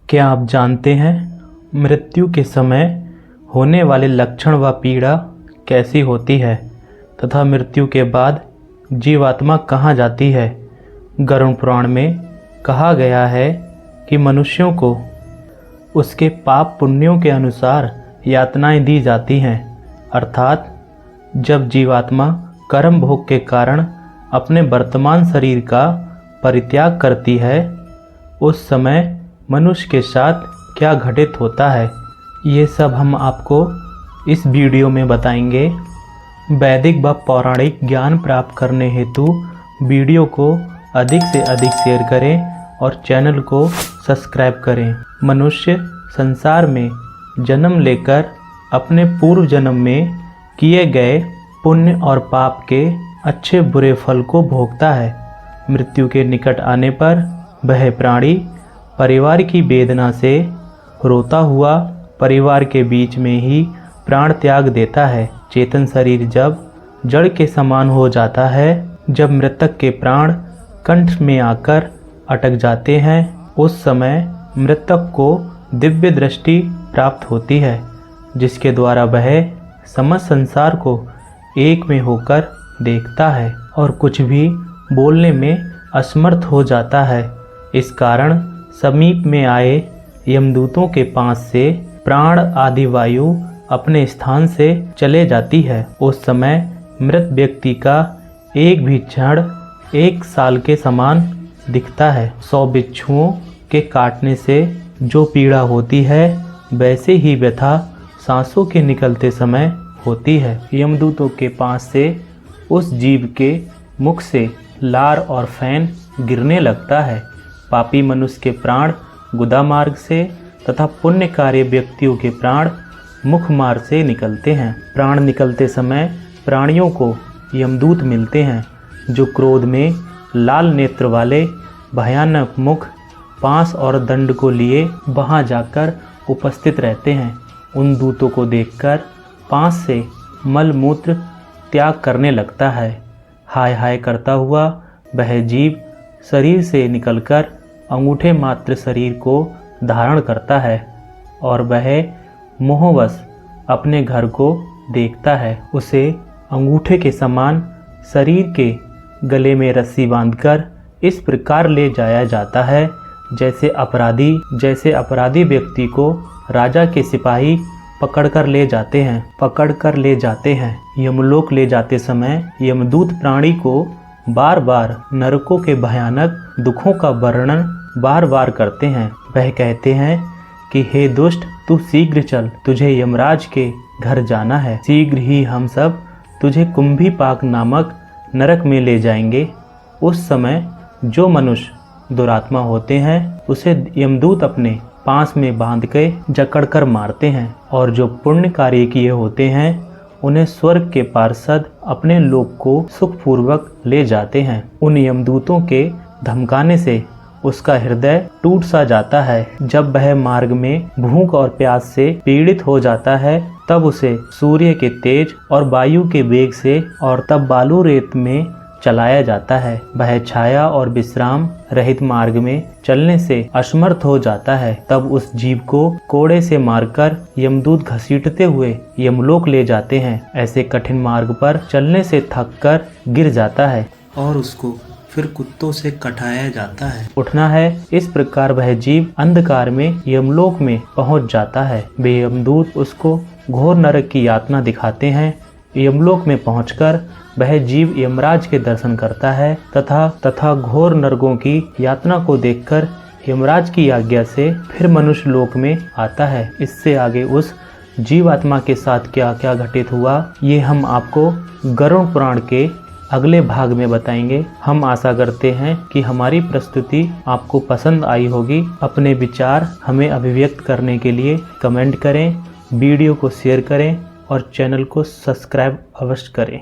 क्या आप जानते हैं मृत्यु के समय होने वाले लक्षण व पीड़ा कैसी होती है तथा मृत्यु के बाद जीवात्मा कहाँ जाती है। गरुड़ पुराण में कहा गया है कि मनुष्यों को उसके पाप पुण्यों के अनुसार यातनाएं दी जाती हैं, अर्थात जब जीवात्मा कर्म भोग के कारण अपने वर्तमान शरीर का परित्याग करती है, उस समय मनुष्य के साथ क्या घटित होता है, ये सब हम आपको इस वीडियो में बताएंगे। वैदिक व पौराणिक ज्ञान प्राप्त करने हेतु वीडियो को अधिक से अधिक शेयर करें और चैनल को सब्सक्राइब करें। मनुष्य संसार में जन्म लेकर अपने पूर्व जन्म में किए गए पुण्य और पाप के अच्छे बुरे फल को भोगता है। मृत्यु के निकट आने पर वह प्राणी परिवार की वेदना से रोता हुआ परिवार के बीच में ही प्राण त्याग देता है। चेतन शरीर जब जड़ के समान हो जाता है, जब मृतक के प्राण कंठ में आकर अटक जाते हैं, उस समय मृतक को दिव्य दृष्टि प्राप्त होती है, जिसके द्वारा वह समस्त संसार को एक में होकर देखता है और कुछ भी बोलने में असमर्थ हो जाता है। इस कारण समीप में आए यमदूतों के पास से प्राण आदि वायु अपने स्थान से चले जाती है। उस समय मृत व्यक्ति का एक भी क्षण 1 साल के समान दिखता है। 100 बिच्छुओं के काटने से जो पीड़ा होती है, वैसे ही व्यथा सांसों के निकलते समय होती है। यमदूतों के पास से उस जीव के मुख से लार और फैन गिरने लगता है। पापी मनुष्य के प्राण गुदा मार्ग से तथा पुण्य कार्य व्यक्तियों के प्राण मुख मार्ग से निकलते हैं। प्राण निकलते समय प्राणियों को यमदूत मिलते हैं, जो क्रोध में लाल नेत्र वाले भयानक मुख, पास और दंड को लिए वहां जाकर उपस्थित रहते हैं। उन दूतों को देखकर पास से मल मूत्र त्याग करने लगता है। हाय हाय करता हुआ वह जीव शरीर से निकलकर अंगूठे मात्र शरीर को धारण करता है और वह मोहवश अपने घर को देखता है। उसे अंगूठे के समान शरीर के गले में रस्सी बांधकर इस प्रकार ले जाया जाता है, जैसे अपराधी व्यक्ति को राजा के सिपाही पकड़कर ले जाते हैं। यमलोक ले जाते समय यमदूत प्राणी को बार बार नरकों के भयानक दुखों का वर्णन बार बार करते हैं। वह कहते हैं कि हे दुष्ट, तू शीघ्र चल, तुझे यमराज के घर जाना है। शीघ्र ही हम सब तुझे कुंभीपाक नामक नरक में ले जाएंगे। उस समय जो मनुष्य दुरात्मा होते हैं, उसे यमदूत अपने पास में बांध के जकड़कर मारते हैं, और जो पुण्य कार्य किए होते हैं उन्हें स्वर्ग के पार्षद अपने लोक को सुखपूर्वक ले जाते हैं। उन यमदूतों के धमकाने से उसका हृदय टूट सा जाता है। जब वह मार्ग में भूख और प्यास से पीड़ित हो जाता है, तब उसे सूर्य के तेज और वायु के वेग से और तब बालू रेत में चलाया जाता है। वह छाया और विश्राम रहित मार्ग में चलने से असमर्थ हो जाता है। तब उस जीव को कोड़े से मारकर यमदूत घसीटते हुए यमलोक ले जाते हैं। ऐसे कठिन मार्ग पर चलने से थककर गिर जाता है और उसको फिर कुत्तों से कटाया जाता है। उठना है। इस प्रकार वह जीव अंधकार में यमलोक में पहुंच जाता है। वे यमदूत उसको घोर नरक की यातना दिखाते हैं। यमलोक में पहुंचकर वह जीव यमराज के दर्शन करता है तथा घोर नरकों की यातना को देखकर यमराज की आज्ञा से फिर मनुष्य लोक में आता है। इससे आगे उस जीवात्मा के साथ क्या क्या घटित हुआ, ये हम आपको गरुड़ पुराण के अगले भाग में बताएंगे। हम आशा करते हैं कि हमारी प्रस्तुति आपको पसंद आई होगी। अपने विचार हमें अभिव्यक्त करने के लिए कमेंट करें, वीडियो को शेयर करें और चैनल को सब्सक्राइब अवश्य करें।